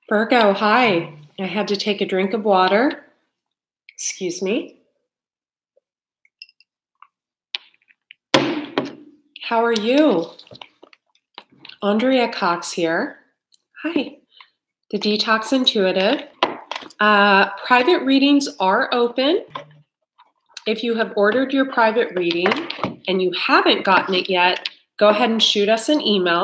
Virgo, hi. I had to take a drink of water. Excuse me. How are you? Andrea Cox here. Hi. The Detox Intuitive. Private readings are open. If you have ordered your private reading and you haven't gotten it yet, go ahead and shoot us an email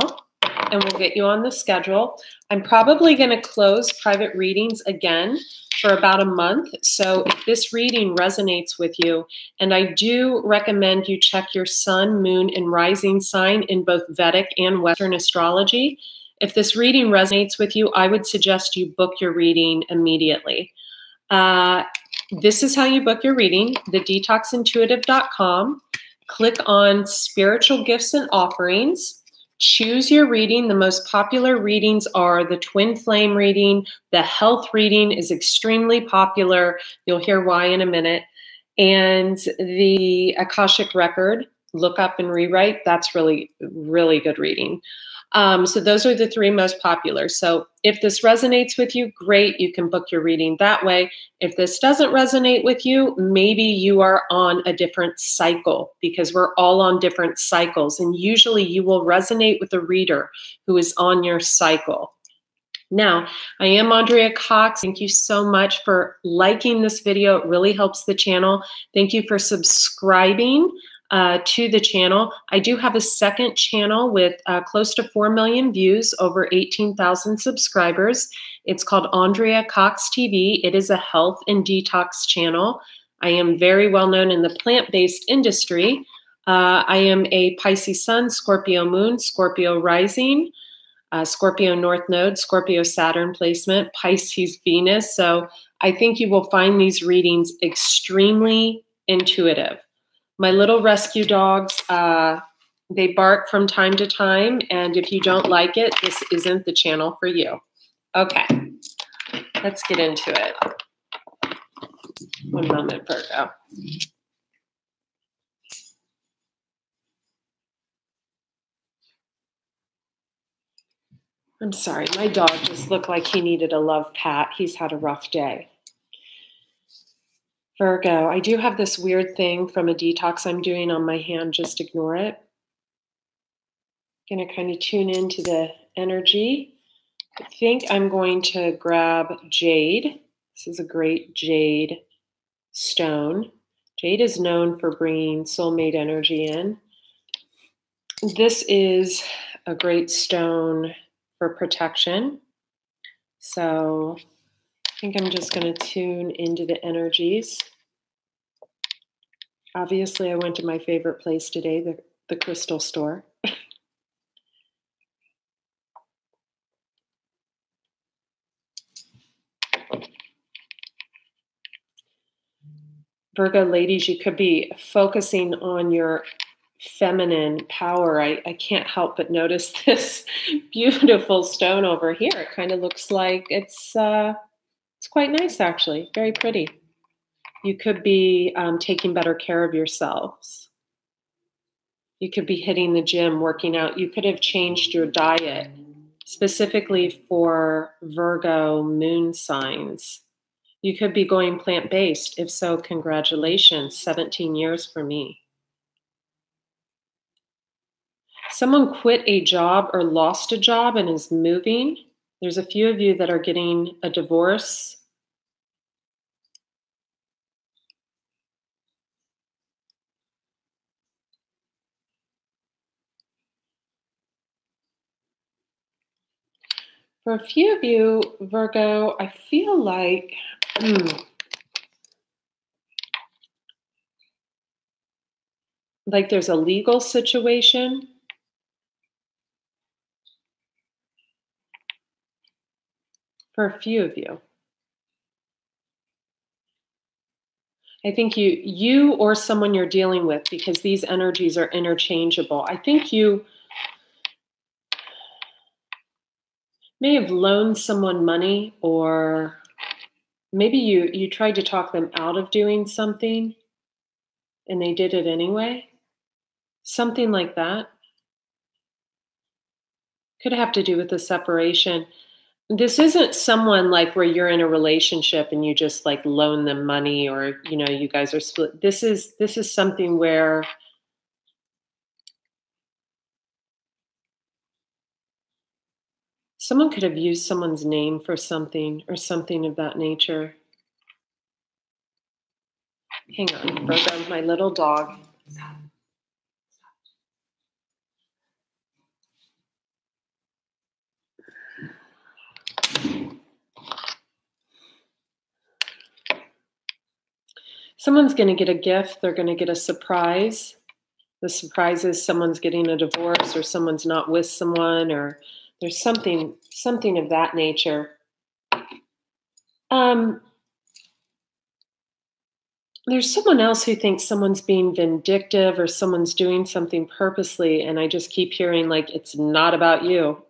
and we'll get you on the schedule. I'm probably going to close private readings again for about a month. So if this reading resonates with you, and I do recommend you check your sun, moon, and rising sign in both Vedic and Western astrology. If this reading resonates with you, I would suggest you book your reading immediately. This is how you book your reading, thedetoxintuitive.com. Click on Spiritual Gifts and Offerings. Choose your reading. The most popular readings are the Twin Flame reading. The Health reading is extremely popular. You'll hear why in a minute. And the Akashic Record, Look Up and Rewrite, that's really, really good reading. So those are the three most popular. So if this resonates with you, great, you can book your reading that way. If this doesn't resonate with you, maybe you are on a different cycle, because we're all on different cycles. And usually you will resonate with a reader who is on your cycle. Now, I am Andrea Cox. Thank you so much for liking this video. It really helps the channel. Thank you for subscribing to the channel. I do have a second channel with close to 4 million views, over 18,000 subscribers. It's called Andrea Cox TV. It is a health and detox channel. I am very well known in the plant-based industry. I am a Pisces Sun, Scorpio Moon, Scorpio Rising, Scorpio North Node, Scorpio Saturn placement, Pisces Venus. So I think you will find these readings extremely intuitive. My little rescue dogs, they bark from time to time, and if you don't like it, this isn't the channel for you. Okay, let's get into it. One moment, Virgo. I'm sorry, my dog just looked like he needed a love pat. He's had a rough day. Virgo, I do have this weird thing from a detox I'm doing on my hand. Just ignore it. I'm going to kind of tune into the energy. I think I'm going to grab jade. This is a great jade stone. Jade is known for bringing soulmate energy in. This is a great stone for protection. So I think I'm just going to tune into the energies. Obviously, I went to my favorite place today, the crystal store. Virgo ladies, you could be focusing on your feminine power. I can't help but notice this beautiful stone over here. It kind of looks like it's quite nice, actually. Very pretty. You could be taking better care of yourselves. You could be hitting the gym, working out. You could have changed your diet specifically for Virgo moon signs. You could be going plant-based. If so, congratulations, 17 years for me. Someone quit a job or lost a job and is moving. There's a few of you that are getting a divorce. For a few of you, Virgo, I feel like like there's a legal situation. For a few of you. I think you or someone you're dealing with, because these energies are interchangeable. I think you may have loaned someone money, or maybe you tried to talk them out of doing something and they did it anyway. Something like that. Could have to do with the separation. This isn't someone like where you're in a relationship and you just like loan them money, or you know, you guys are split. This is something where someone could have used someone's name for something or something of that nature. Hang on, Virgo, my little dog. Someone's going to get a gift. They're going to get a surprise. The surprise is someone's getting a divorce, or someone's not with someone, or there's something of that nature. There's someone else who thinks someone's being vindictive or someone's doing something purposely, and I just keep hearing like, it's not about you.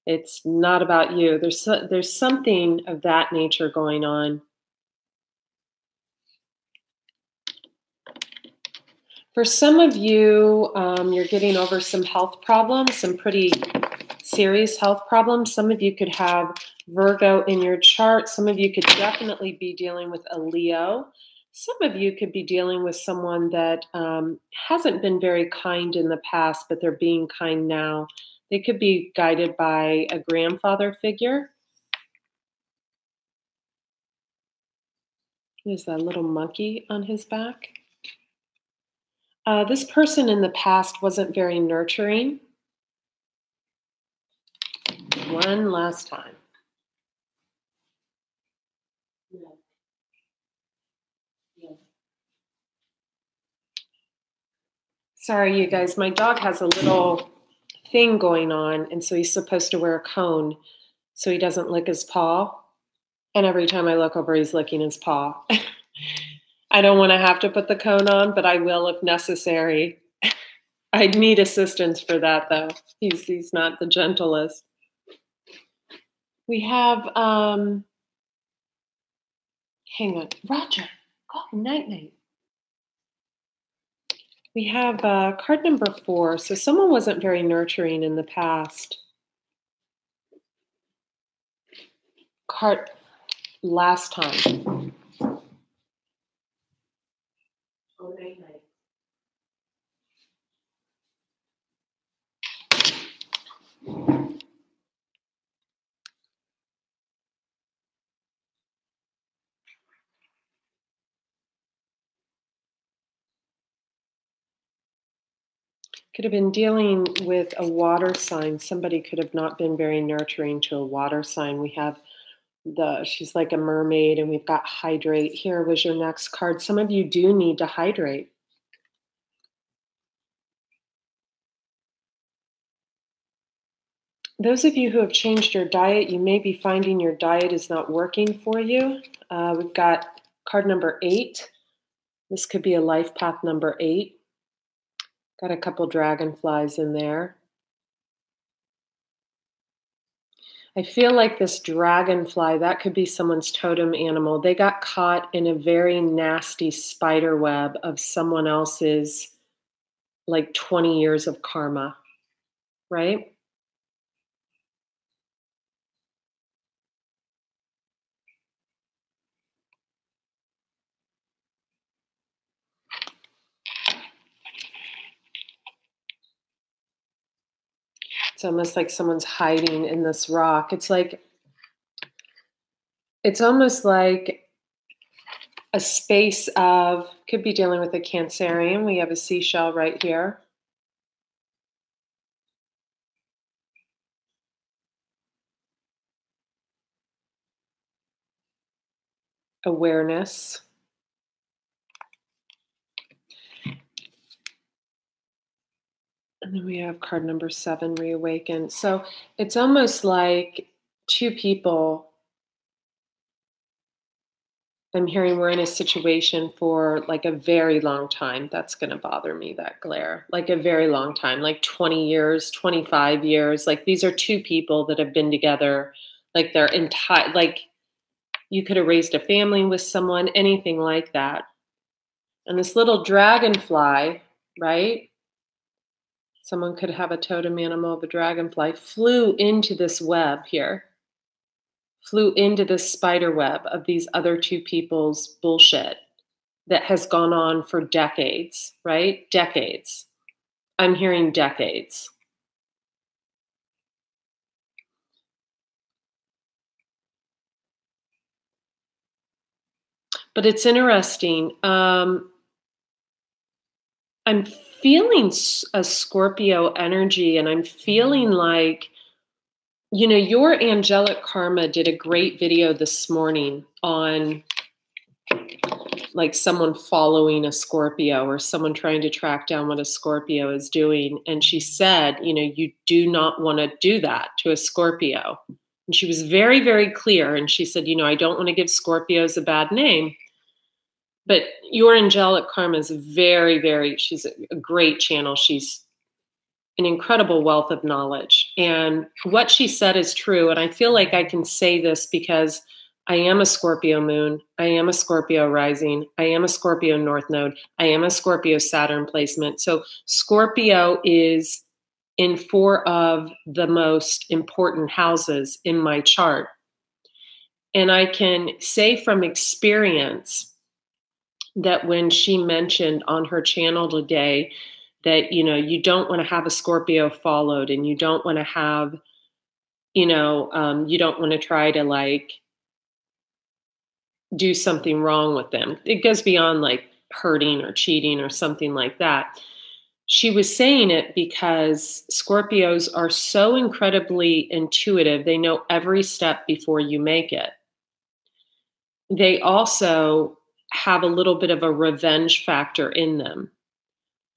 It's not about you. There's something of that nature going on. For some of you, you're getting over some health problems, some pretty serious health problems. Some of you could have Virgo in your chart. Some of you could definitely be dealing with a Leo. Some of you could be dealing with someone that hasn't been very kind in the past, but they're being kind now. They could be guided by a grandfather figure. There's that little monkey on his back. This person in the past wasn't very nurturing. One last time. Sorry, you guys, my dog has a little thing going on, and so he's supposed to wear a cone so he doesn't lick his paw. And every time I look over, he's licking his paw. I don't want to have to put the cone on, but I will if necessary. I'd need assistance for that, though. He's not the gentlest. We have, hang on, Roger, go, night. We have card number 4. So someone wasn't very nurturing in the past. Card last time. Oh, night. Could have been dealing with a water sign. Somebody could have not been very nurturing to a water sign. We have she's like a mermaid, and we've got hydrate. Here was your next card. Some of you do need to hydrate. Those of you who have changed your diet, you may be finding your diet is not working for you. We've got card number 8. This could be a life path number 8. Got a couple dragonflies in there. I feel like this dragonfly, that could be someone's totem animal. They got caught in a very nasty spider web of someone else's like 20 years of karma, right? It's almost like someone's hiding in this rock. It's almost like a space of, could be dealing with a Cancerian. We have a seashell right here. Awareness. And then we have card number 7, reawaken. So it's almost like two people. I'm hearing we're in a situation for like a very long time. That's going to bother me, that glare. Like a very long time, like 20 years, 25 years. Like these are two people that have been together like their entire, like you could have raised a family with someone, anything like that. And this little dragonfly, right? Someone could have a totem animal of a dragonfly, flew into this web here. flew into the spider web of these other two people's bullshit that has gone on for decades, right? Decades. I'm hearing decades. But it's interesting. I'm feeling a Scorpio energy, and I'm feeling like, you know, your angelic karma did a great video this morning on like someone following a Scorpio or someone trying to track down what a Scorpio is doing. And she said, you know, you do not want to do that to a Scorpio. And she was very, very clear. And she said, you know, I don't want to give Scorpios a bad name. But your angelic karma is very, very, she's a great channel. She's an incredible wealth of knowledge. And what she said is true. And I feel like I can say this because I am a Scorpio moon. I am a Scorpio rising. I am a Scorpio north node. I am a Scorpio Saturn placement. So Scorpio is in 4 of the most important houses in my chart. And I can say from experience that when she mentioned on her channel today that, you know, you don't want to have a Scorpio followed, and you don't want to have, you know, you don't want to try to like do something wrong with them. It goes beyond like hurting or cheating or something like that. She was saying it because Scorpios are so incredibly intuitive. They know every step before you make it. They also have a little bit of a revenge factor in them,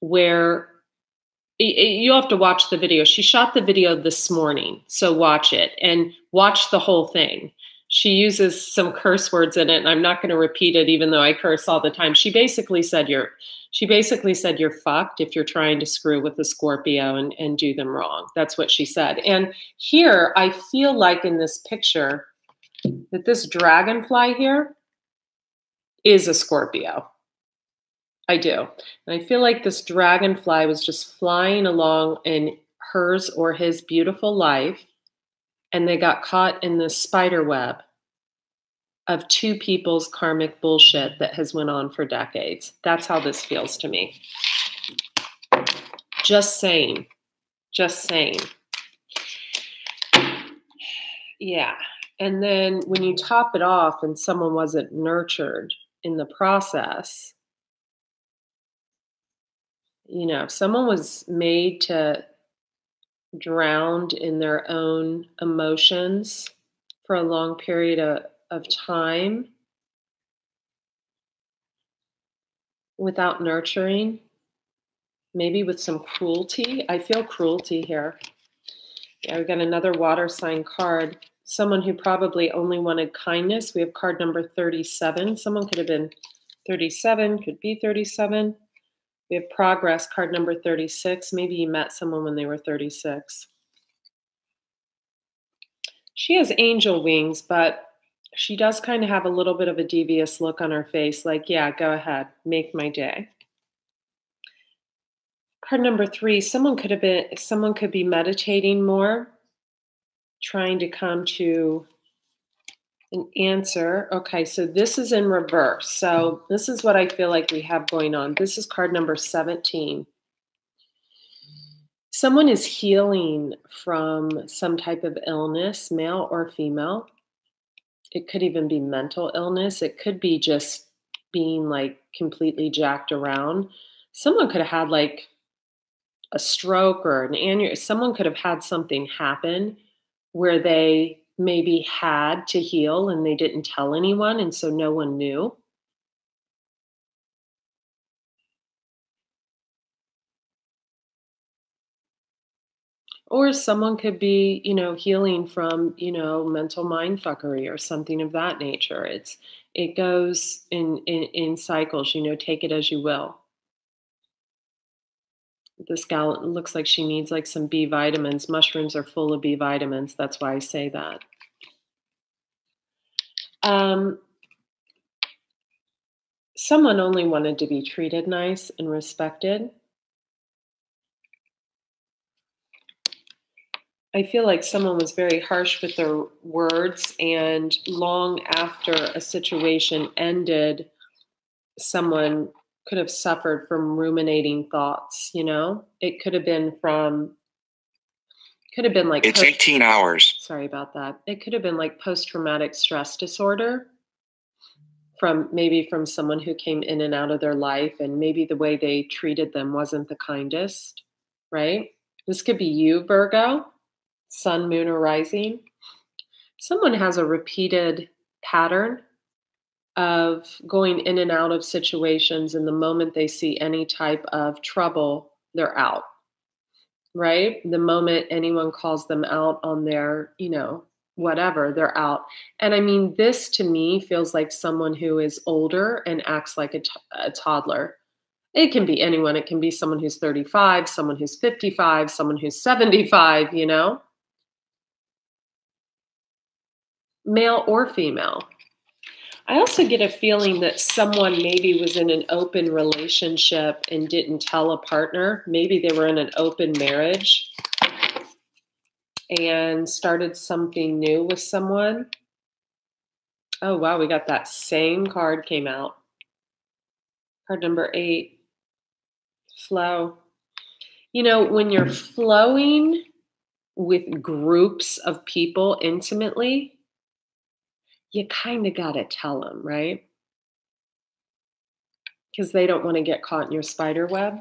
where you'll have to watch the video. She shot the video this morning, so watch it and watch the whole thing. She uses some curse words in it, and I'm not going to repeat it, even though I curse all the time. She basically said you're fucked if you're trying to screw with the Scorpio and do them wrong. That's what she said. And here, I feel like in this picture that this dragonfly here is a Scorpio. I do. And I feel like this dragonfly was just flying along in hers or his beautiful life, and they got caught in this spider web of two people's karmic bullshit that has went on for decades. That's how this feels to me. Just saying. Just saying. Yeah. And then when you top it off and someone wasn't nurtured in the process, you know, if someone was made to drown in their own emotions for a long period of time without nurturing, maybe with some cruelty. I feel cruelty here. Yeah, we got another water sign card. Someone who probably only wanted kindness. We have card number 37. Someone could have been 37, could be 37. We have progress, card number 36. Maybe you met someone when they were 36. She has angel wings, but she does kind of have a little bit of a devious look on her face, like, yeah, go ahead, make my day. Card number 3, someone could be meditating more, trying to come to an answer. Okay, so this is in reverse. So this is what I feel like we have going on. This is card number 17. Someone is healing from some type of illness, male or female. It could even be mental illness. It could be just being like completely jacked around. Someone could have had like a stroke or an aneurysm. Someone could have had something happen where they maybe had to heal and they didn't tell anyone, and so no one knew. Or someone could be, you know, healing from, you know, mental mind fuckery or something of that nature. It goes in cycles, you know, take it as you will. This gal looks like she needs like some B vitamins. Mushrooms are full of B vitamins. That's why I say that. Someone only wanted to be treated nice and respected. I feel like someone was very harsh with their words, and long after a situation ended, someone could have suffered from ruminating thoughts, you know? It could have been from could have been like It's 18 hours. Sorry about that. It could have been like post-traumatic stress disorder from maybe from someone who came in and out of their life, and maybe the way they treated them wasn't the kindest, right? This could be you, Virgo, sun, moon, or rising. Someone has a repeated pattern of going in and out of situations, and the moment they see any type of trouble, they're out, right? The moment anyone calls them out on their, whatever, they're out. And I mean, this to me feels like someone who is older and acts like a toddler. It can be anyone. It can be someone who's 35, someone who's 55, someone who's 75, male or female. I also get a feeling that someone maybe was in an open relationship and didn't tell a partner. Maybe they were in an open marriage and started something new with someone. Oh, wow, we got that same card came out. Card number 8, flow. When you're flowing with groups of people intimately, you kind of got to tell them, right? Because they don't want to get caught in your spider web.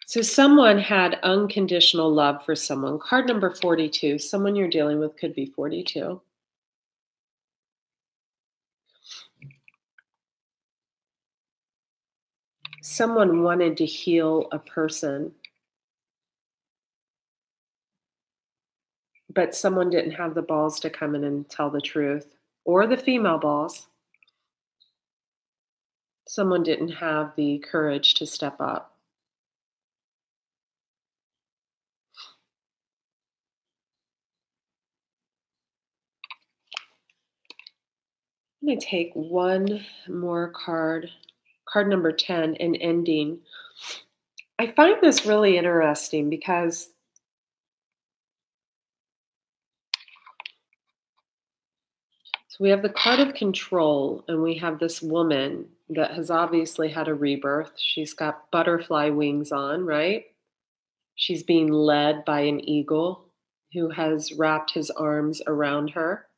So someone had unconditional love for someone. Card number 42, someone you're dealing with could be 42. Someone wanted to heal a person, but someone didn't have the balls to come in and tell the truth, or the female balls. Someone didn't have the courage to step up. I'm going to take one more card, card number 10, an ending. I find this really interesting because so we have the card of control, and we have this woman that has obviously had a rebirth. She's got butterfly wings on, right? She's being led by an eagle who has wrapped his arms around her.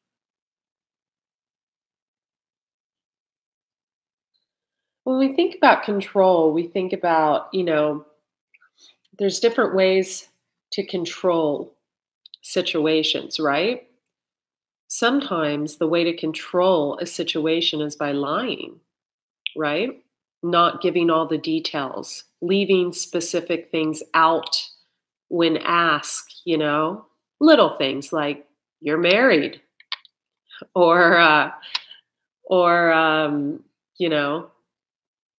When we think about control, we think about, there's different ways to control situations, right? Sometimes the way to control a situation is by lying, right? Not giving all the details, leaving specific things out when asked, little things like you're married or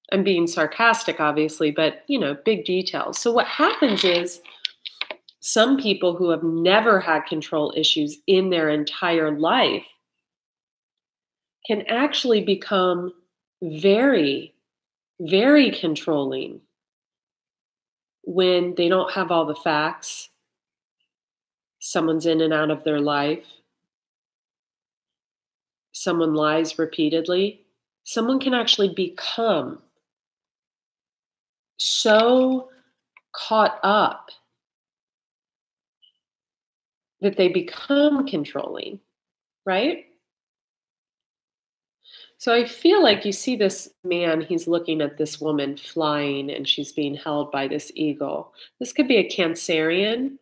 I'm being sarcastic, obviously, but, big details. So what happens is some people who have never had control issues in their entire life can actually become very, very controlling when they don't have all the facts. Someone's in and out of their life. Someone lies repeatedly. Someone can actually become so caught up that they become controlling, right? So I feel like you see this man, he's looking at this woman flying and she's being held by this eagle. This could be a Cancerian.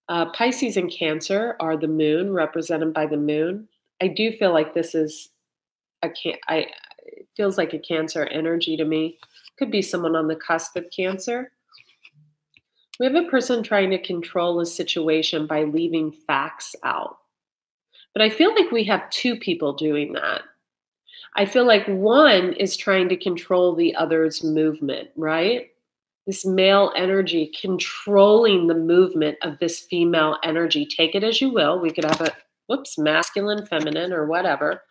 Pisces and Cancer are the moon, represented by the moon. I do feel like this is it feels like a Cancer energy to me. Could be someone on the cusp of Cancer. We have a person trying to control a situation by leaving facts out. But I feel like we have two people doing that. I feel like one is trying to control the other's movement, right? This male energy controlling the movement of this female energy. Take it as you will. We could have masculine, feminine, or whatever.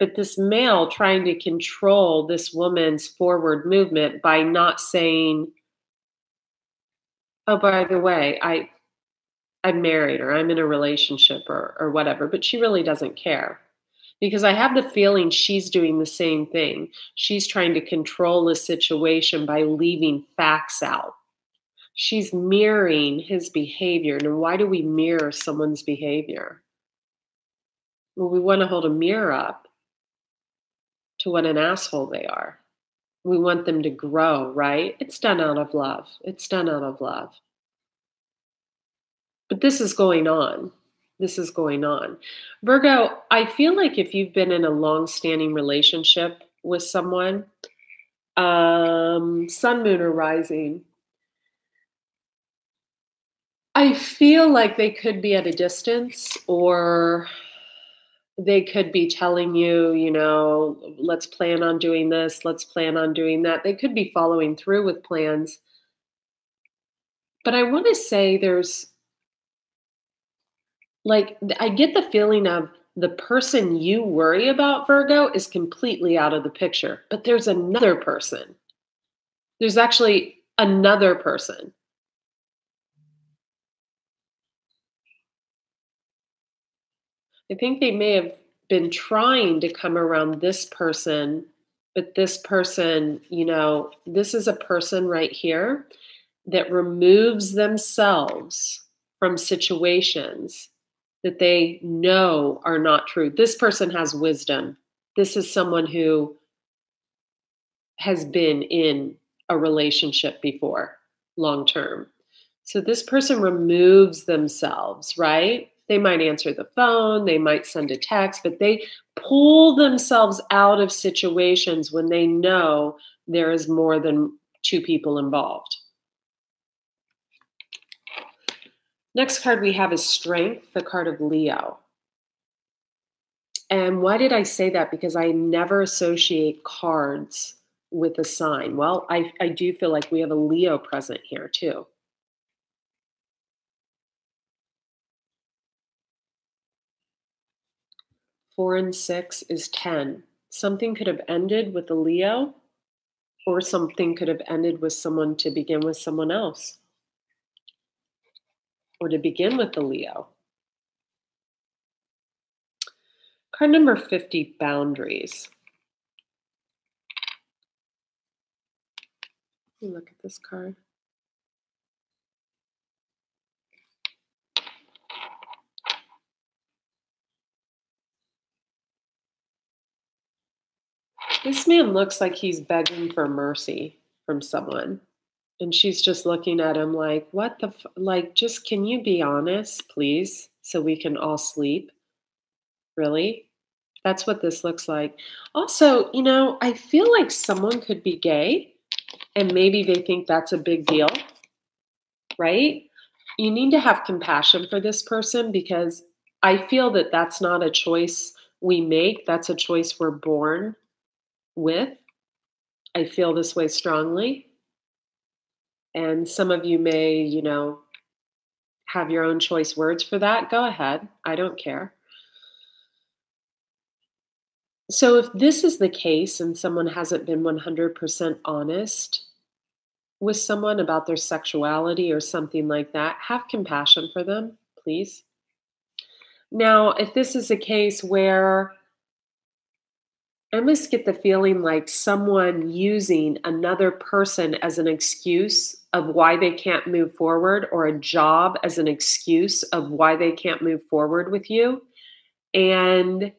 But this male trying to control this woman's forward movement by not saying oh, by the way, I'm married or I'm in a relationship or whatever, but she really doesn't care. Because I have the feeling she's doing the same thing. She's trying to control the situation by leaving facts out. She's mirroring his behavior. Now, why do we mirror someone's behavior? Well, we want to hold a mirror up to what an asshole they are. We want them to grow, right? It's done out of love. It's done out of love. But this is going on. This is going on. Virgo, I feel like if you've been in a long-standing relationship with someone, sun, moon, or rising, I feel like they could be at a distance, or they could be telling you, you know, let's plan on doing this, let's plan on doing that. They could be following through with plans. But I want to say there's, like, I get the feeling of the person you worry about, Virgo, is completely out of the picture. But there's another person. There's actually another person. I think they may have been trying to come around this person, but this person, you know, this is a person right here that removes themselves from situations that they know are not true. This person has wisdom. This is someone who has been in a relationship before, long term. So this person removes themselves, right? They might answer the phone, they might send a text, but they pull themselves out of situations when they know there is more than two people involved. Next card we have is Strength, the card of Leo. And why did I say that? Because I never associate cards with a sign. Well, I do feel like we have a Leo present here too. Four and six is 10. Something could have ended with a Leo, or something could have ended with someone to begin with someone else, or to begin with the Leo. Card number 50, Boundaries. Let me look at this card. This man looks like he's begging for mercy from someone. And she's just looking at him like, what the, like, just can you be honest, please, so we can all sleep? Really? That's what this looks like. Also, you know, I feel like someone could be gay and maybe they think that's a big deal, right? You need to have compassion for this person, because I feel that that's not a choice we make. That's a choice we're born with. I feel this way strongly. And some of you may, you know, have your own choice words for that. Go ahead. I don't care. So if this is the case and someone hasn't been 100% honest with someone about their sexuality or something like that, have compassion for them, please. Now, if this is a case where I must get the feeling like someone using another person as an excuse of why they can't move forward, or a job as an excuse of why they can't move forward with you. And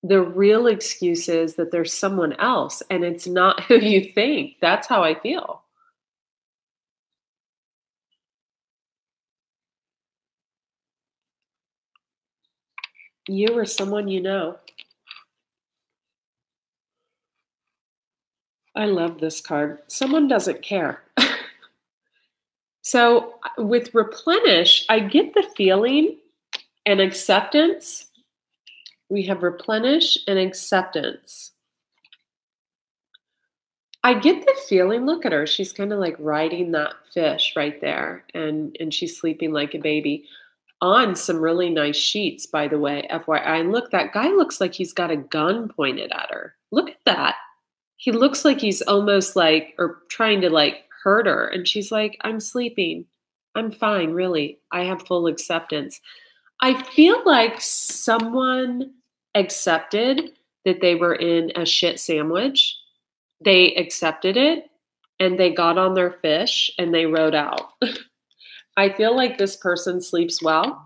the real excuse is that there's someone else and it's not who you think. That's how I feel. You or someone you know. I love this card. Someone doesn't care. So with Replenish, I get the feeling and acceptance. We have Replenish and acceptance. I get the feeling, look at her. She's kind of like riding that fish right there. And she's sleeping like a baby on some really nice sheets, by the way, FYI. And look, that guy looks like he's got a gun pointed at her. Look at that. He looks like he's almost like, or trying to like hurt her. And she's like, I'm sleeping. I'm fine, really. I have full acceptance. I feel like someone accepted that they were in a shit sandwich. They accepted it and they got on their fish and they rode out. I feel like this person sleeps well.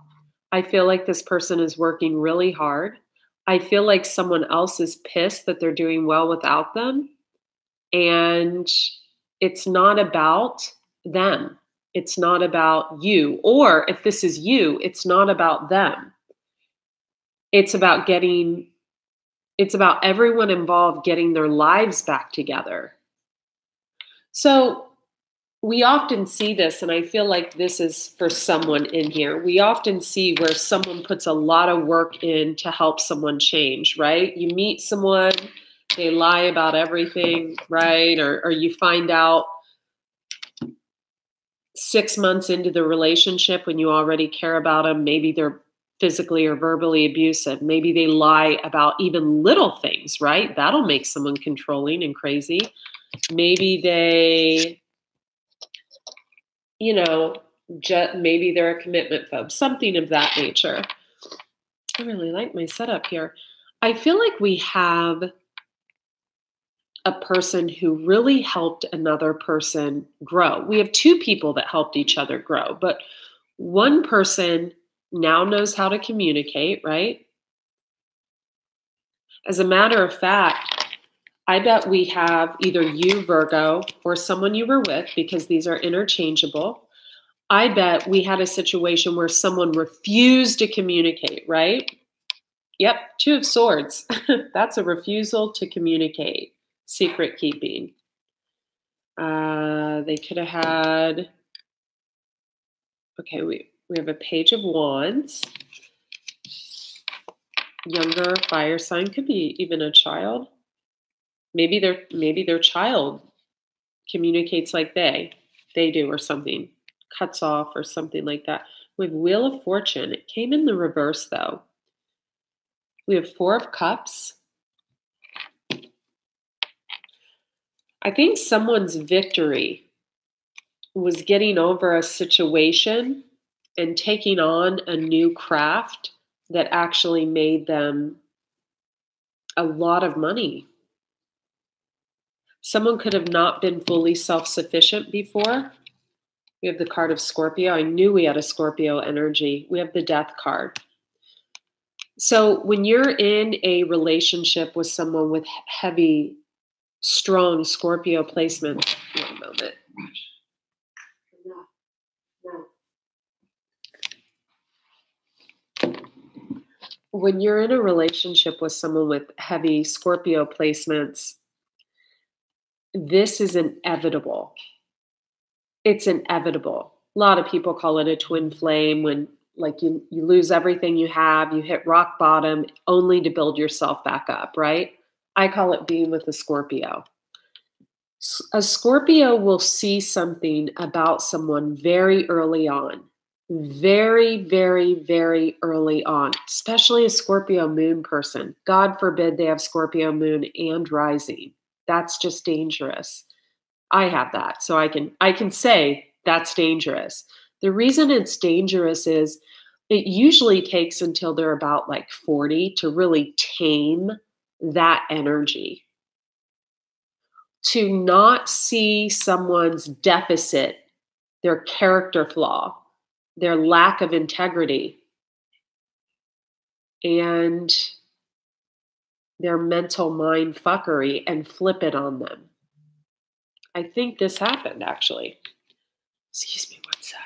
I feel like this person is working really hard. I feel like someone else is pissed that they're doing well without them. And it's not about them. It's not about you. Or if this is you, it's not about them. It's about everyone involved getting their lives back together. So we often see this, and I feel like this is for someone in here. We often see where someone puts a lot of work in to help someone change, right? You meet someone, they lie about everything, right? Or you find out 6 months into the relationship when you already care about them, maybe they're physically or verbally abusive. Maybe they lie about even little things, right? That'll make someone controlling and crazy. Maybe they, maybe they're a commitment phobe, something of that nature. I really like my setup here. I feel like we have a person who really helped another person grow. We have two people that helped each other grow, but one person now knows how to communicate, right? As a matter of fact, I bet we have either you, Virgo, or someone you were with, because these are interchangeable. I bet we had a situation where someone refused to communicate, right? Yep, Two of Swords. That's a refusal to communicate. Secret keeping. They could have had, okay, we have a Page of Wands. Younger fire sign, could be even a child. Maybe their child communicates like they do or something, cuts off or something like that. We have Wheel of Fortune. It came in the reverse though. We have Four of Cups. I think someone's victory was getting over a situation and taking on a new craft that actually made them a lot of money. Someone could have not been fully self-sufficient before. We have the card of Scorpio. I knew we had a Scorpio energy. We have the Death card. So when you're in a relationship with someone with heavy, strong Scorpio placements, one moment. When you're in a relationship with someone with heavy Scorpio placements, this is inevitable. It's inevitable. A lot of people call it a twin flame when like you lose everything you have, you hit rock bottom only to build yourself back up, right? I call it being with a Scorpio. A Scorpio will see something about someone very early on. Very, very, very early on, especially a Scorpio moon person. God forbid they have Scorpio moon and rising. That's just dangerous. I have that, so I can say that's dangerous. The reason it's dangerous is it usually takes until they're about like 40 to really tame that energy. To not see someone's deficit, their character flaw, their lack of integrity, and their mental mind fuckery and flip it on them. I think this happened actually. Excuse me 1 second.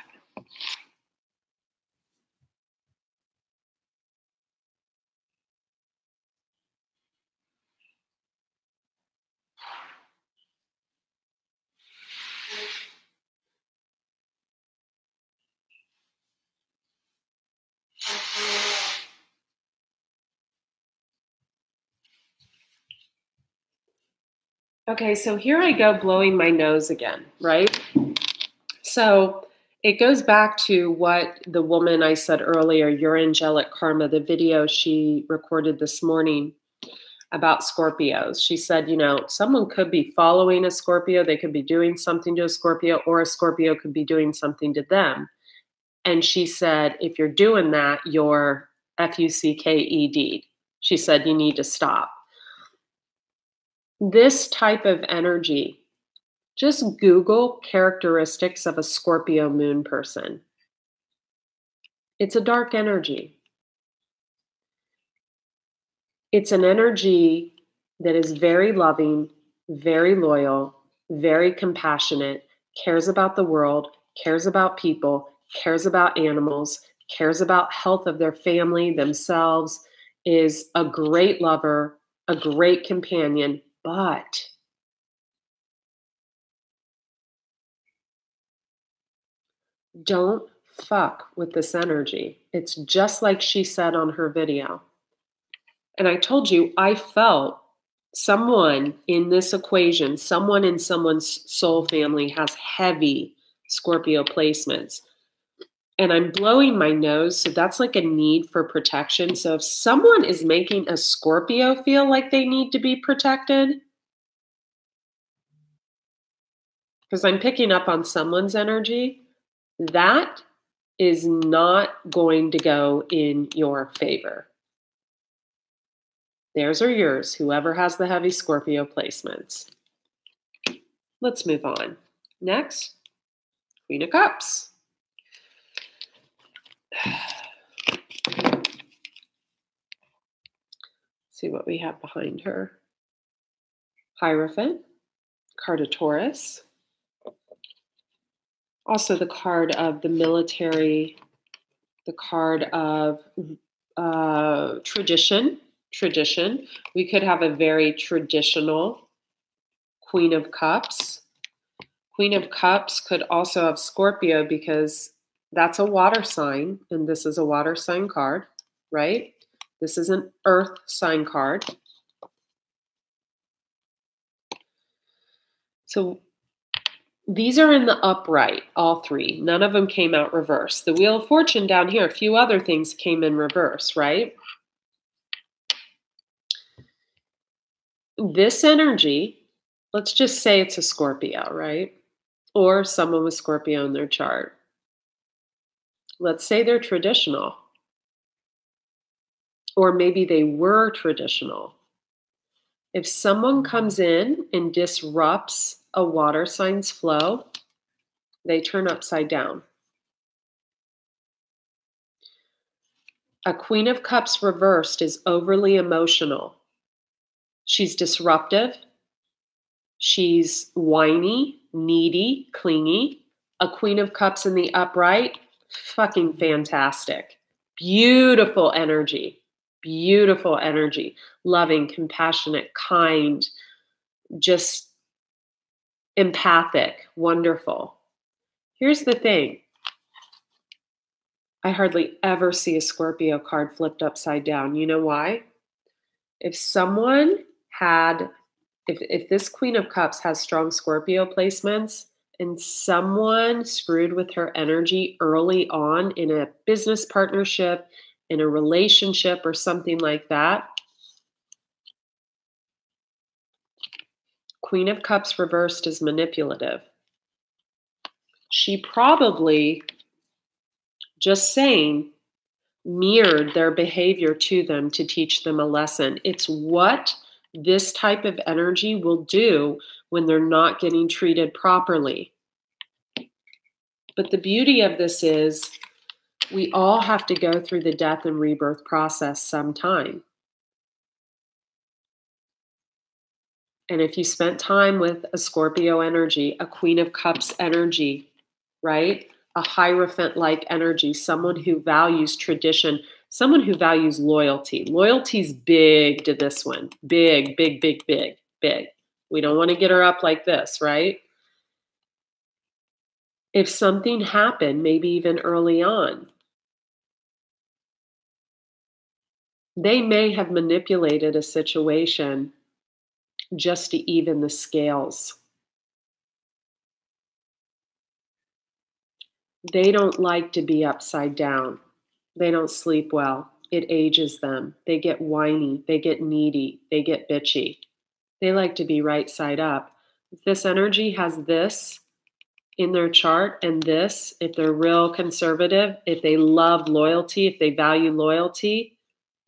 Okay, so here I go blowing my nose again, right? So it goes back to what the woman I said earlier, your angelic karma, the video she recorded this morning. about Scorpios. She said, you know, someone could be following a Scorpio, they could be doing something to a Scorpio, or a Scorpio could be doing something to them. And she said, if you're doing that, you're FUCKED. She said, you need to stop. This type of energy, just Google characteristics of a Scorpio moon person. It's a dark energy. It's an energy that is very loving, very loyal, very compassionate, cares about the world, cares about people, cares about animals, cares about health of their family, themselves, is a great lover, a great companion, but don't fuck with this energy. It's just like she said on her video. And I told you, I felt someone in this equation, someone in someone's soul family has heavy Scorpio placements. And I'm blowing my nose, so that's like a need for protection. So if someone is making a Scorpio feel like they need to be protected, because I'm picking up on someone's energy, that is not going to go in your favor. Theirs or yours, whoever has the heavy Scorpio placements. Let's move on. Next, Queen of Cups. See what we have behind her. Hierophant, card of Taurus. Also the card of the military, the card of tradition. We could have a very traditional Queen of Cups. Queen of Cups could also have Scorpio because that's a water sign, and this is a water sign card, right? This is an earth sign card. So these are in the upright, all three. None of them came out reverse. The Wheel of Fortune down here, a few other things came in reverse, right? This energy, let's just say it's a Scorpio, right? Or someone with Scorpio in their chart. Let's say they're traditional. Or maybe they were traditional. If someone comes in and disrupts a water sign's flow, they turn upside down. A Queen of Cups reversed is overly emotional. She's disruptive. She's whiny, needy, clingy. A Queen of Cups in the upright, fucking fantastic. Beautiful energy. Beautiful energy. Loving, compassionate, kind, just empathic, wonderful. Here's the thing. I hardly ever see a Scorpio card flipped upside down. You know why? If someone had, if this Queen of Cups has strong Scorpio placements and someone screwed with her energy early on in a business partnership, in a relationship or something like that, Queen of Cups reversed is manipulative. She probably, just saying, mirrored their behavior to them to teach them a lesson. It's what this type of energy will do when they're not getting treated properly. But the beauty of this is we all have to go through the death and rebirth process sometime. And if you spent time with a Scorpio energy, a Queen of Cups energy, right? A Hierophant-like energy, someone who values tradition, someone who values loyalty. Loyalty's big to this one. Big, big, big, big, big. We don't want to get her up like this, right? If something happened, maybe even early on, they may have manipulated a situation just to even the scales. They don't like to be upside down. They don't sleep well. it ages them. They get whiny, they get needy, they get bitchy. They like to be right side up. If this energy has this in their chart and this, if they're real conservative, if they love loyalty, if they value loyalty,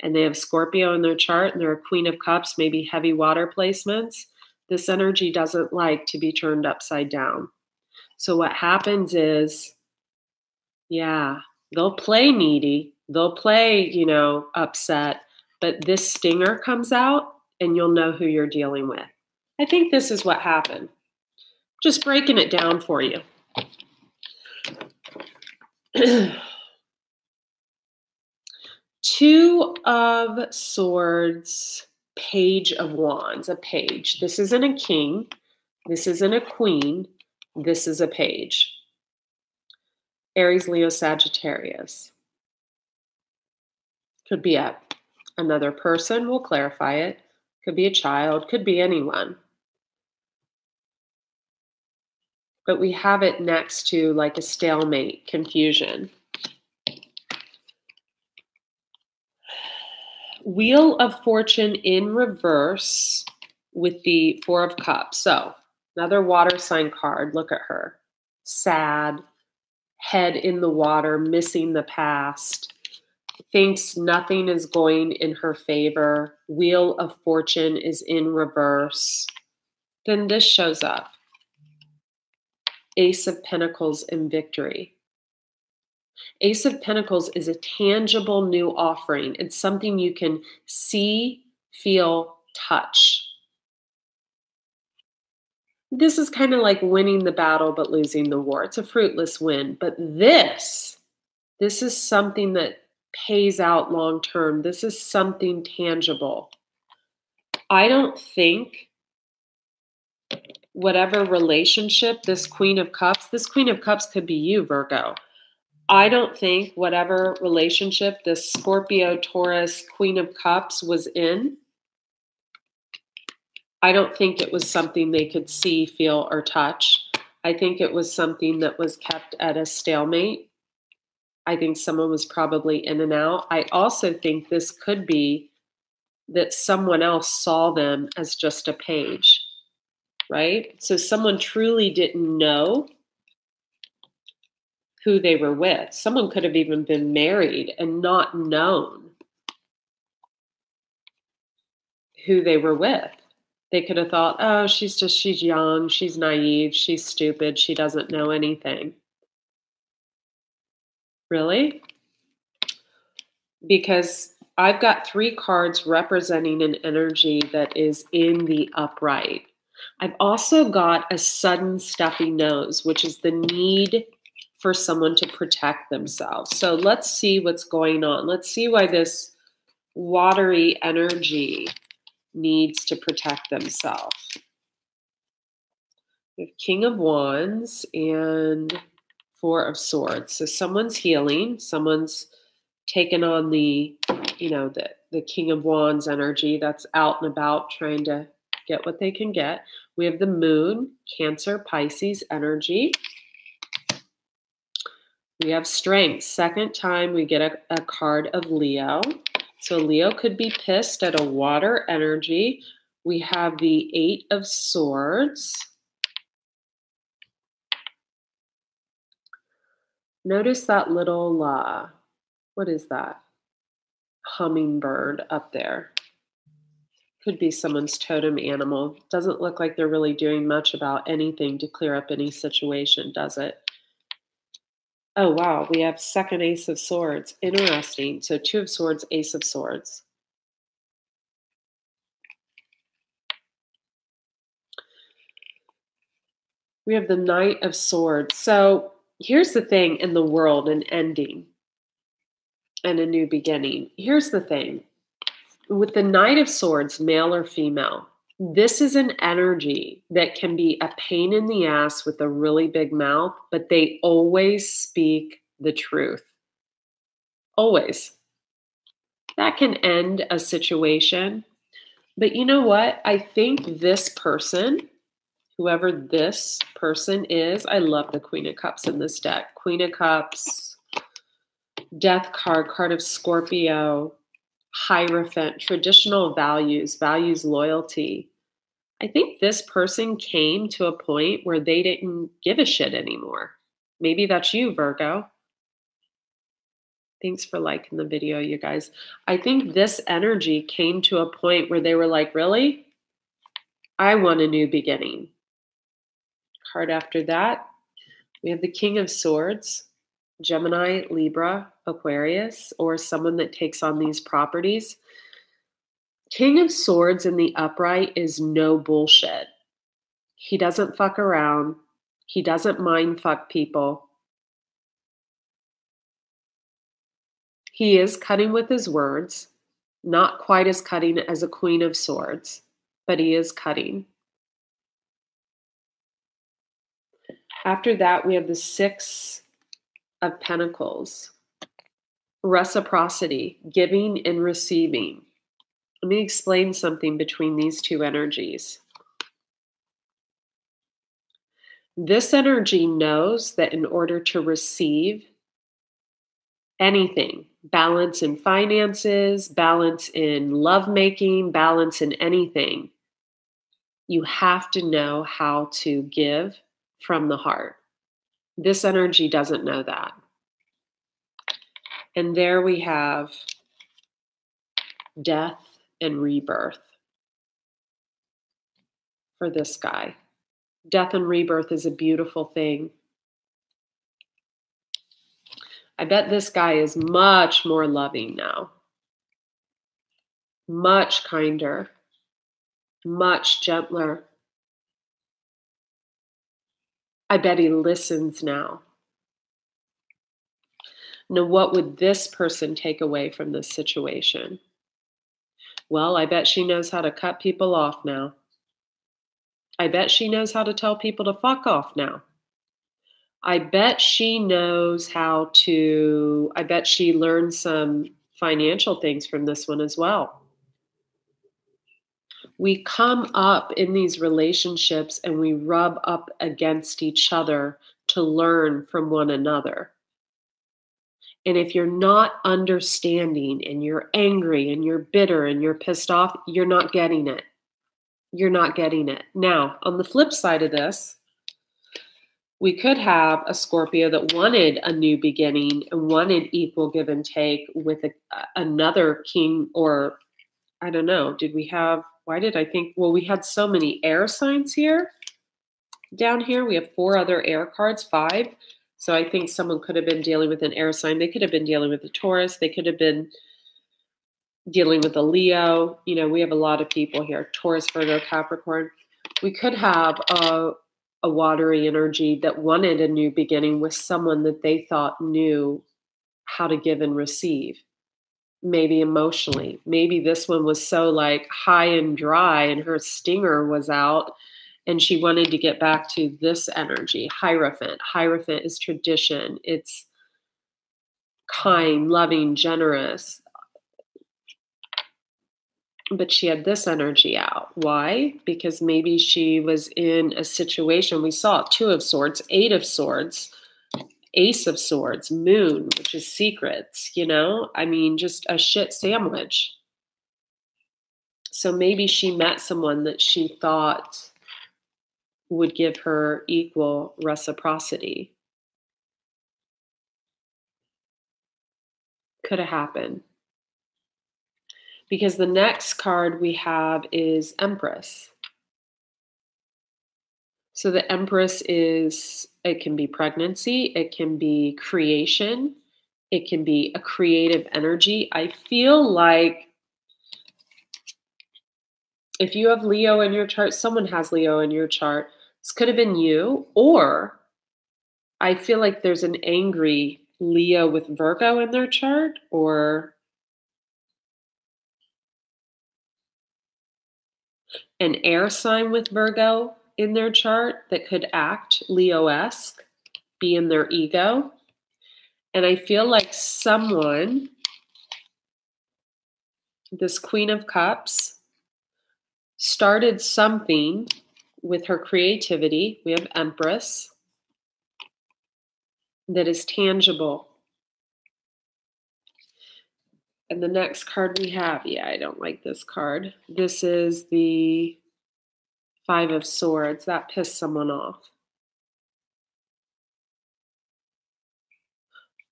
and they have Scorpio in their chart and they're a Queen of Cups, maybe heavy water placements, this energy doesn't like to be turned upside down. So what happens is, yeah, they'll play needy, they'll play, you know, upset, but this stinger comes out and you'll know who you're dealing with. I think this is what happened. Just breaking it down for you. Two of Swords, Page of Wands, a page. This isn't a king. This isn't a queen. This is a page. Aries, Leo, Sagittarius. Could be another person. We'll clarify it. Could be a child. Could be anyone. But we have it next to like a stalemate, confusion. Wheel of Fortune in reverse with the Four of Cups. So another water sign card. Look at her. Sad, head in the water, missing the past, thinks nothing is going in her favor. Wheel of Fortune is in reverse. Then this shows up. Ace of Pentacles in victory. Ace of Pentacles is a tangible new offering. It's something you can see, feel, touch. This is kind of like winning the battle but losing the war. It's a fruitless win. But this is something that pays out long term. This is something tangible. I don't think whatever relationship, this Queen of Cups could be you, Virgo. I don't think whatever relationship this Scorpio, Taurus, Queen of Cups was in, I don't think it was something they could see, feel, or touch. I think it was something that was kept at a stalemate. I think someone was probably in and out. I also think this could be that someone else saw them as just a page, right? So someone truly didn't know who they were with. Someone could have even been married and not known who they were with. They could have thought, oh, she's young, she's naive, she's stupid, she doesn't know anything. Really? Because I've got 3 cards representing an energy that is in the upright. I've also got a sudden stuffy nose, which is the need for someone to protect themselves. So let's see what's going on. Let's see why this watery energy needs to protect themselves. We have King of Wands and Four of Swords. So someone's healing. Someone's taken on the, the King of Wands energy that's out and about trying to get what they can get. We have the Moon, Cancer, Pisces energy. We have Strength. Second time we get a card of Leo. So Leo could be pissed at a water energy. We have the 8 of Swords. Notice that little, what is that? Hummingbird up there. Could be someone's totem animal. Doesn't look like they're really doing much about anything to clear up any situation, does it? Oh, wow. We have second Ace of Swords. Interesting. So 2 of Swords, Ace of Swords. We have the Knight of Swords. So here's the thing in the world, an ending and a new beginning. Here's the thing. With the Knight of Swords, male or female, this is an energy that can be a pain in the ass with a really big mouth, but they always speak the truth. Always. That can end a situation. But you know what? I think this person, whoever this person is, I love the Queen of Cups in this deck. Queen of Cups, Death card, card of Scorpio, Hierophant, traditional values, values loyalty. I think this person came to a point where they didn't give a shit anymore. Maybe that's you, Virgo. Thanks for liking the video, you guys. I think this energy came to a point where they were like, really? I want a new beginning. Card after that, we have the King of Swords, Gemini, Libra, Aquarius, or someone that takes on these properties. King of Swords in the upright is no bullshit. He doesn't fuck around. He doesn't mind fuck people. He is cutting with his words, not quite as cutting as a Queen of Swords, but he is cutting. After that, we have the Six of Pentacles, reciprocity, giving and receiving. Let me explain something between these two energies. This energy knows that in order to receive anything, balance in finances, balance in lovemaking, balance in anything, you have to know how to give from the heart. This energy doesn't know that. And there we have death and rebirth for this guy. Death and rebirth is a beautiful thing. I bet this guy is much more loving now, much kinder, much gentler. I bet he listens now. Now, what would this person take away from this situation? Well, I bet she knows how to cut people off now. I bet she knows how to tell people to fuck off now. I bet she knows how to, I bet she learned some financial things from this one as well. We come up in these relationships and we rub up against each other to learn from one another. And if you're not understanding and you're angry and you're bitter and you're pissed off, you're not getting it. You're not getting it. Now, on the flip side of this, we could have a Scorpio that wanted a new beginning and wanted equal give and take with another king, or I don't know, did we have, why did I think, well, we had so many air signs here. Down here, we have 4 other air cards, 5. So I think someone could have been dealing with an air sign. They could have been dealing with a Taurus. They could have been dealing with a Leo. You know, we have a lot of people here, Taurus, Virgo, Capricorn. We could have a watery energy that wanted a new beginning with someone that they thought knew how to give and receive, maybe emotionally. Maybe this one was so like high and dry and her stinger was out and she wanted to get back to this energy, Hierophant. Hierophant is tradition. It's kind, loving, generous. But she had this energy out. Why? Because maybe she was in a situation. We saw 2 of Swords, 8 of Swords, Ace of Swords, Moon, which is secrets, you know? I mean, just a shit sandwich. So maybe she met someone that she thought would give her equal reciprocity. Could have happened. Because the next card we have is Empress. So the Empress is, it can be pregnancy, it can be creation, it can be a creative energy. I feel like if you have Leo in your chart, someone has Leo in your chart, this could have been you, or I feel like there's an angry Leo with Virgo in their chart, or an air sign with Virgo in their chart that could act Leo-esque, be in their ego. And I feel like someone, this Queen of Cups, started something with her creativity. We have Empress that is tangible. And the next card we have, yeah, I don't like this card. This is the Five of Swords. That pissed someone off.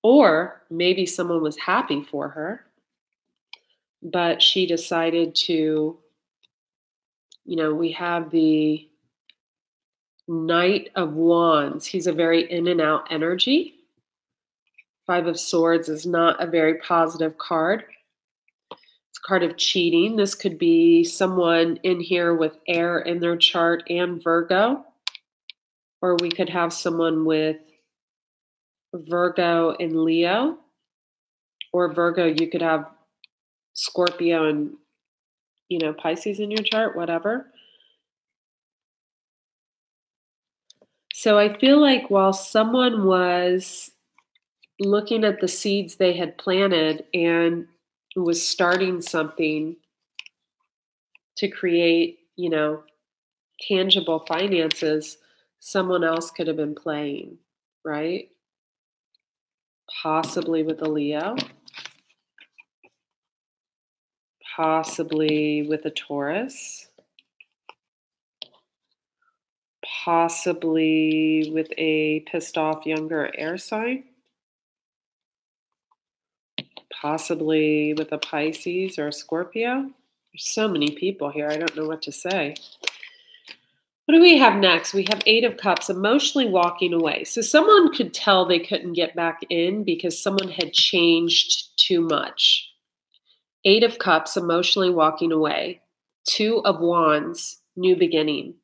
Or maybe someone was happy for her, but she decided to, we have the Knight of Wands. He's a very in and out energy. Five of Swords is not a very positive card. It's a card of cheating. This could be someone in here with air in their chart and Virgo. Or we could have someone with Virgo and Leo. Or Virgo, you could have Scorpio and, Pisces in your chart, whatever. So I feel like while someone was looking at the seeds they had planted and was starting something to create, tangible finances, someone else could have been playing, right? Possibly with a Leo, possibly with a Taurus, possibly with a pissed off younger air sign, possibly with a Pisces or a Scorpio. There's so many people here. I don't know what to say. What do we have next? We have Eight of Cups, emotionally walking away. So someone could tell they couldn't get back in because someone had changed too much. Eight of Cups, emotionally walking away. Two of Wands, new beginning.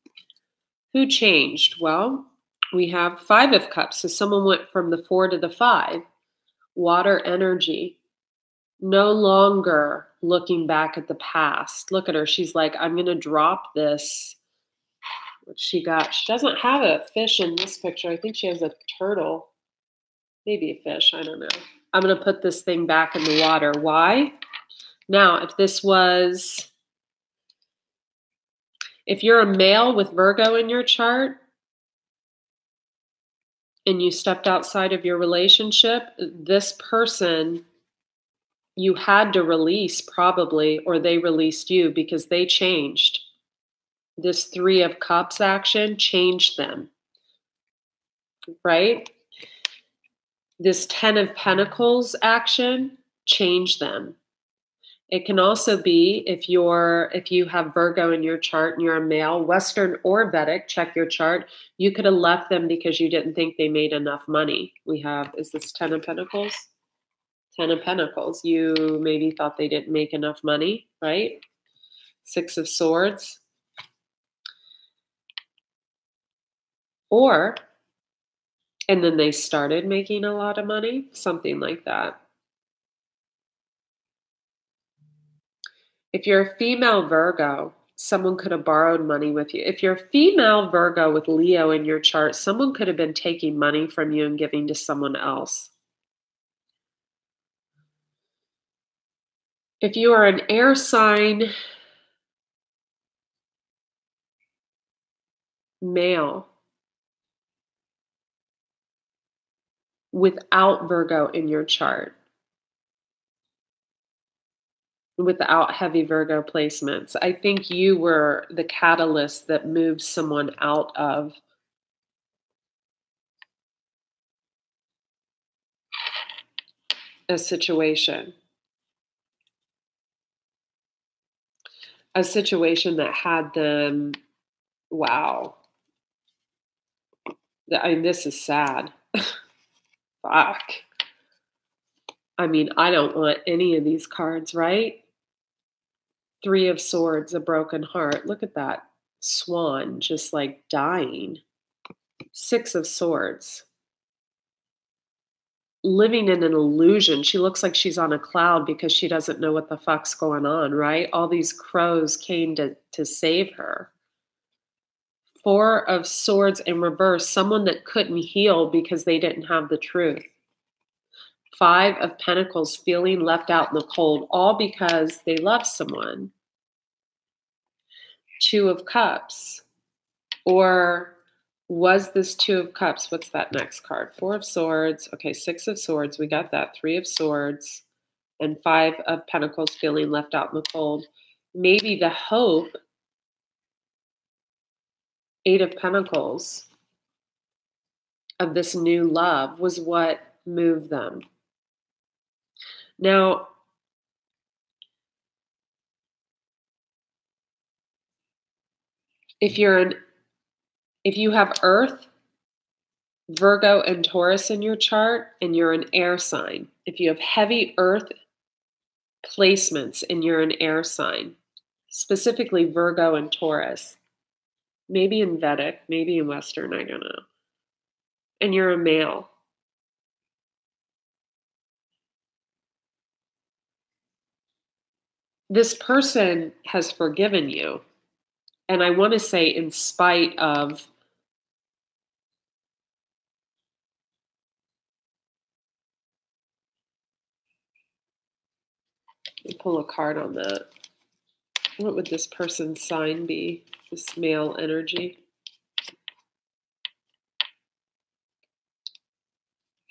Who changed? Well, we have Five of Cups. So someone went from the 4 to the 5. Water energy. No longer looking back at the past. Look at her. She's like, I'm going to drop this. What she got? She doesn't have a fish in this picture. I think she has a turtle. Maybe a fish. I don't know. I'm going to put this thing back in the water. Why? Now, if you're a male with Virgo in your chart and you stepped outside of your relationship, this person you had to release probably, or they released you because they changed. This Three of Cups action changed them, right? This 10 of Pentacles action changed them. It can also be if you have Virgo in your chart and you're a male, Western or Vedic, check your chart. You could have left them because you didn't think they made enough money. Is this 10 of Pentacles? 10 of Pentacles. You maybe thought they didn't make enough money, right? Six of Swords. And then they started making a lot of money, something like that. If you're a female Virgo, someone could have borrowed money with you. If you're a female Virgo with Leo in your chart, someone could have been taking money from you and giving to someone else. If you are an air sign male without Virgo in your chart, without heavy Virgo placements, I think you were the catalyst that moved someone out of a situation. A situation that had them, wow. I mean, this is sad. Fuck. I mean, I don't want any of these cards, right? Three of Swords, a broken heart. Look at that swan just like dying. Six of Swords. Living in an illusion. She looks like she's on a cloud because she doesn't know what the fuck's going on, right? All these crows came to save her. Four of Swords in reverse. Someone that couldn't heal because they didn't have the truth. Five of Pentacles, feeling left out in the cold, all because they love someone. Two of Cups. Or was this Two of Cups? What's that next card? Four of Swords. Okay, Six of Swords. We got that. Three of Swords. And 5 of Pentacles, feeling left out in the cold. Maybe the hope, 8 of Pentacles, of this new love was what moved them. Now, if you have Earth, Virgo, and Taurus in your chart, and you're an air sign, if you have heavy Earth placements and you're an air sign, specifically Virgo and Taurus, maybe in Vedic, maybe in Western, I don't know, and you're a male, this person has forgiven you. And I want to say, in spite of pull a card on that. What would this person's sign be? This male energy.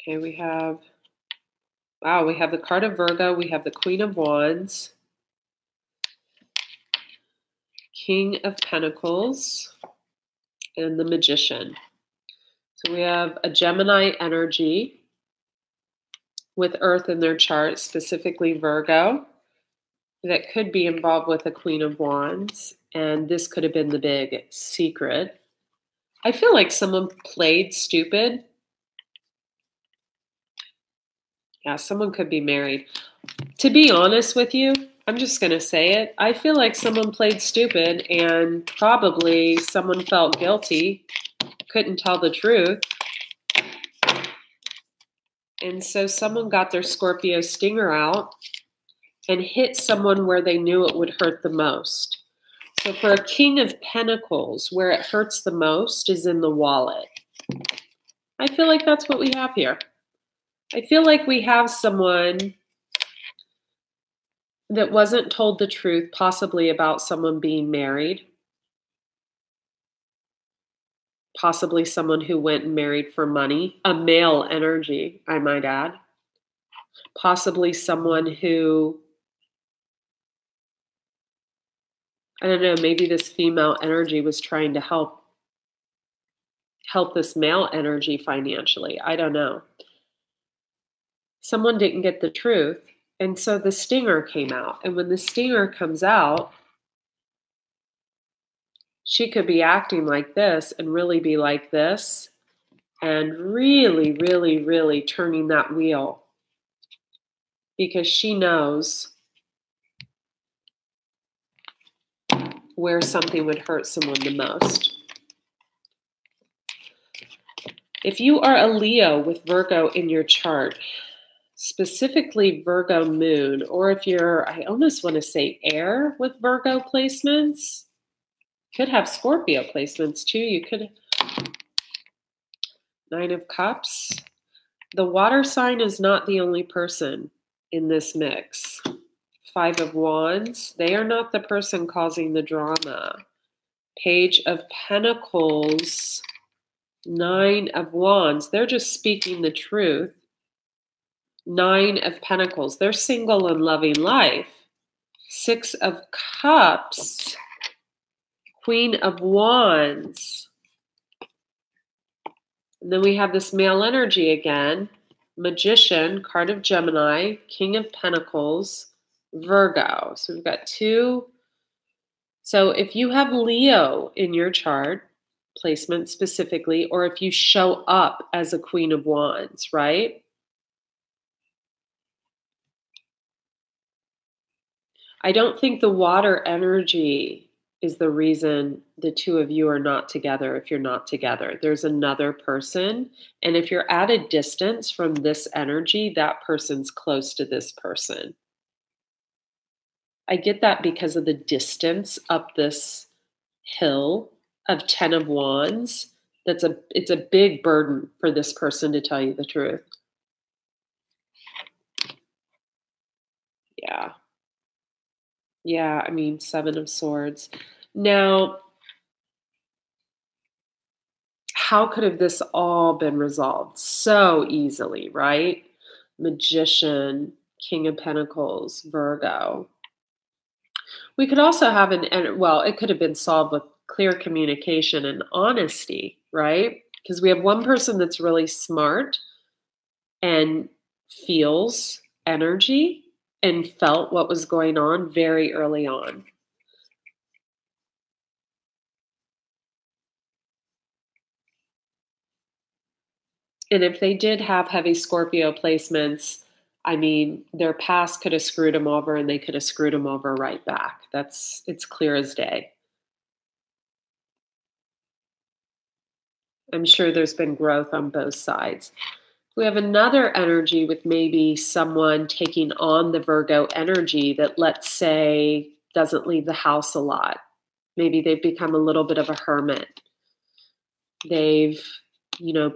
Okay, we have, wow, we have the card of Virgo. We have the Queen of Wands, King of Pentacles, and the Magician. So we have a Gemini energy with Earth in their chart, specifically Virgo, that could be involved with the Queen of Wands. And this could have been the big secret. I feel like someone played stupid. Yeah, someone could be married. To be honest with you, I'm just going to say it. I feel like someone played stupid and probably someone felt guilty, couldn't tell the truth. And so someone got their Scorpio stinger out and hit someone where they knew it would hurt the most. So for a King of Pentacles, where it hurts the most is in the wallet. I feel like that's what we have here. I feel like we have someone that wasn't told the truth, possibly about someone being married. Possibly someone who went and married for money. A male energy, I might add. Possibly someone who, I don't know, maybe this female energy was trying to help this male energy financially. I don't know. Someone didn't get the truth. And so the stinger came out. And when the stinger comes out, she could be acting like this and really be like this. And really, really, really turning that wheel. Because she knows where something would hurt someone the most. If you are a Leo with Virgo in your chart, specifically Virgo moon, or if you're, I almost want to say air with Virgo placements, could have Scorpio placements too. You could, 9 of Cups. The water sign is not the only person in this mix. 5 of Wands, they are not the person causing the drama. Page of Pentacles, 9 of Wands, they're just speaking the truth. 9 of Pentacles, they're single and loving life. 6 of Cups, Queen of Wands. And then we have this male energy again. Magician, card of Gemini, King of Pentacles, Virgo. So we've got 2. So if you have Leo in your chart, placement specifically, or if you show up as a Queen of Wands, right? I don't think the water energy is the reason the two of you are not together if you're not together. There's another person. And if you're at a distance from this energy, that person's close to this person. I get that because of the distance up this hill of 10 of Wands. It's a big burden for this person, to tell you the truth. Yeah. Yeah, I mean, 7 of Swords. Now, how could have this all been resolved so easily, right? Magician, King of Pentacles, Virgo. We could also have well, it could have been solved with clear communication and honesty, right? Because we have one person that's really smart and feels energy and felt what was going on very early on. And if they did have heavy Scorpio placements, I mean, their past could have screwed them over and they could have screwed them over right back. It's clear as day. I'm sure there's been growth on both sides. We have another energy with maybe someone taking on the Virgo energy that, let's say, doesn't leave the house a lot. Maybe they've become a little bit of a hermit.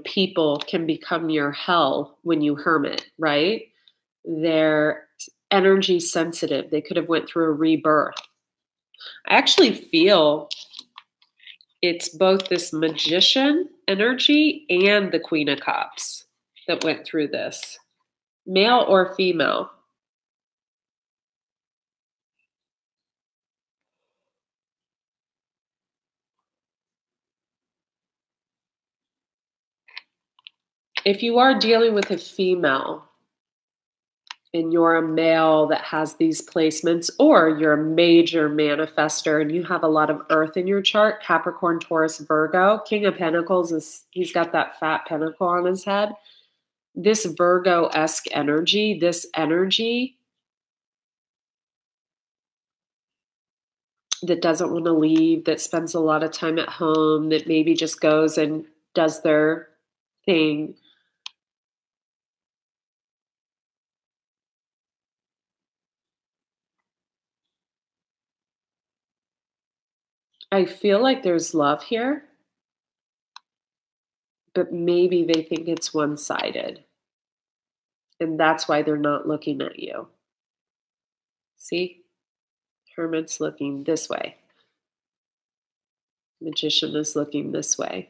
People can become your hell when you hermit, right? They're energy sensitive. They could have went through a rebirth. I actually feel it's both this magician energy and the Queen of Cups that went through this, male or female. If you are dealing with a female and you're a male that has these placements, or you're a major manifester and you have a lot of earth in your chart, Capricorn, Taurus, Virgo, King of Pentacles he's got that fat pentacle on his head. This Virgo-esque energy, this energy that doesn't want to leave, that spends a lot of time at home, that maybe just goes and does their thing. I feel like there's love here, but maybe they think it's one-sided. And that's why they're not looking at you. See? Hermit's looking this way. Magician is looking this way.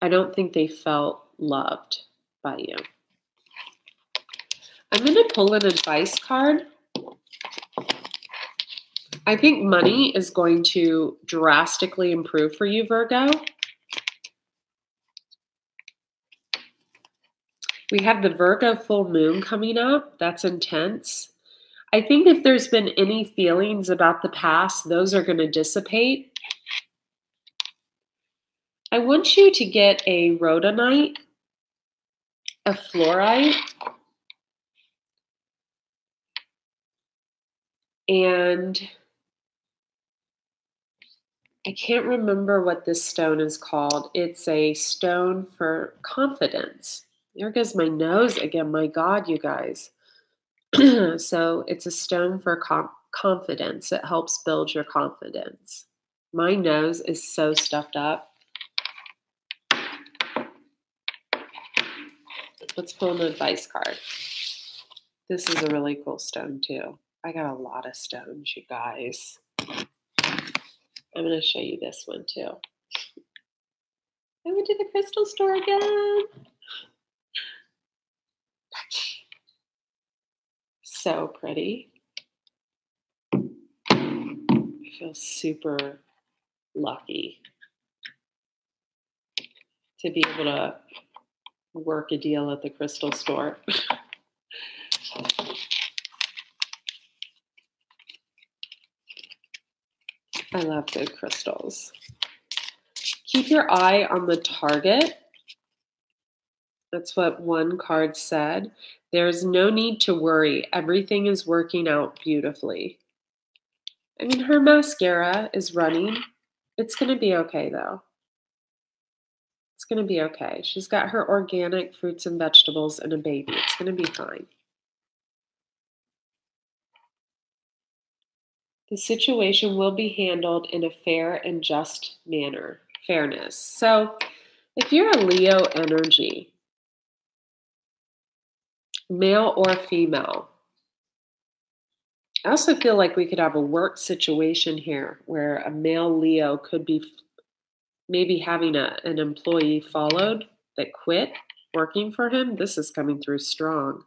I don't think they felt loved by you. I'm going to pull an advice card. I think money is going to drastically improve for you, Virgo. We have the Virgo full moon coming up. That's intense. I think if there's been any feelings about the past, those are going to dissipate. I want you to get a rhodonite, a fluorite, and I can't remember what this stone is called. It's a stone for confidence. There goes my nose again. My God, you guys. So it's a stone for confidence. It helps build your confidence. My nose is so stuffed up. Let's pull an advice card. This is a really cool stone too. I got a lot of stones, you guys. I'm going to show you this one too. I went to the crystal store again. So pretty. I feel super lucky to be able to work a deal at the crystal store. I love good crystals. Keep your eye on the target. That's what one card said. There's no need to worry. Everything is working out beautifully. I mean, her mascara is running. It's going to be okay, though. It's going to be okay. She's got her organic fruits and vegetables and a baby. It's going to be fine. The situation will be handled in a fair and just manner. Fairness. So if you're a Leo energy, male or female, I also feel like we could have a work situation here where a male Leo could be maybe having an employee followed that quit working for him. This is coming through strong.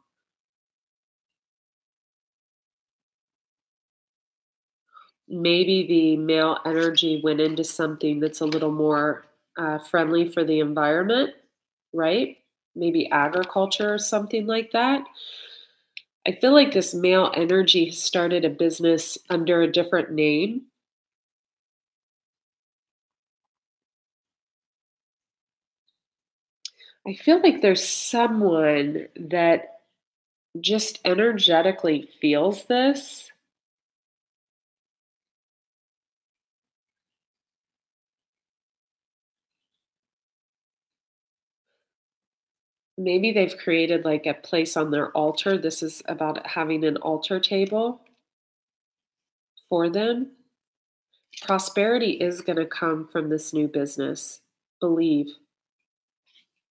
maybe the male energy went into something that's a little more friendly for the environment, right? Maybe agriculture or something like that. I feel like this male energy started a business under a different name. I feel like there's someone that just energetically feels this. Maybe they've created like a place on their altar. This is about having an altar table for them. Prosperity is going to come from this new business. Believe.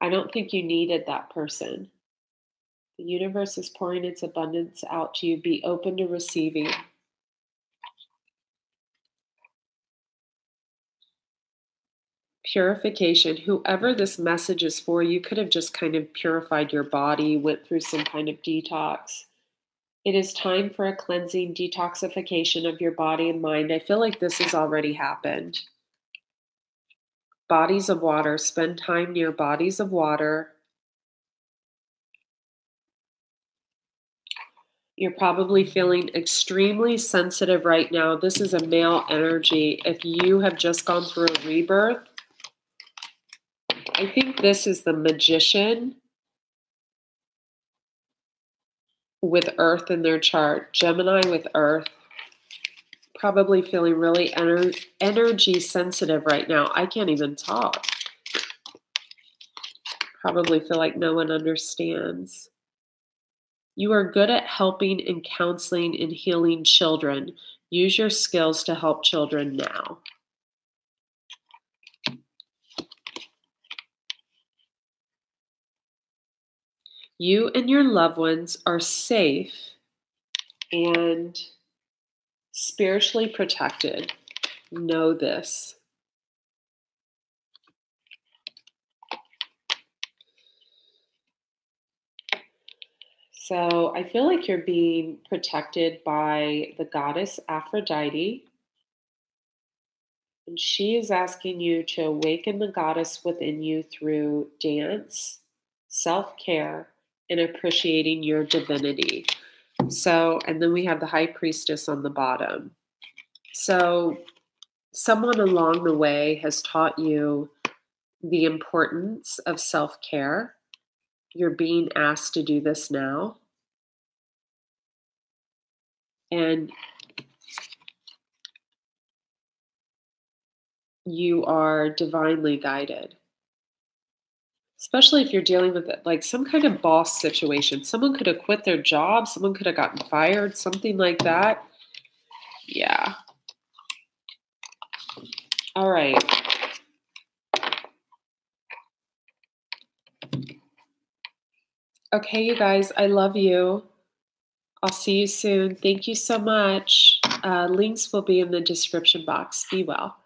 I don't think you needed that person. The universe is pouring its abundance out to you. Be open to receiving. Purification. Whoever this message is for, you could have just kind of purified your body, went through some kind of detox. It is time for a cleansing, detoxification of your body and mind. I feel like this has already happened. Bodies of water. Spend time near bodies of water. You're probably feeling extremely sensitive right now. This is a male energy. If you have just gone through a rebirth, I think this is the Magician with Earth in their chart. Gemini with Earth. Probably feeling really energy sensitive right now. I can't even talk. Probably feel like no one understands. You are good at helping and counseling and healing children. Use your skills to help children now. You and your loved ones are safe and spiritually protected. Know this. So I feel like you're being protected by the goddess Aphrodite. And she is asking you to awaken the goddess within you through dance, self-care, and appreciating your divinity. So, and then we have the high priestess on the bottom. So someone along the way has taught you the importance of self-care. You're being asked to do this now. And you are divinely guided. Especially if you're dealing with like some kind of boss situation. Someone could have quit their job. Someone could have gotten fired, something like that. Yeah. All right. Okay, you guys, I love you. I'll see you soon. Thank you so much. Links will be in the description box. Be well.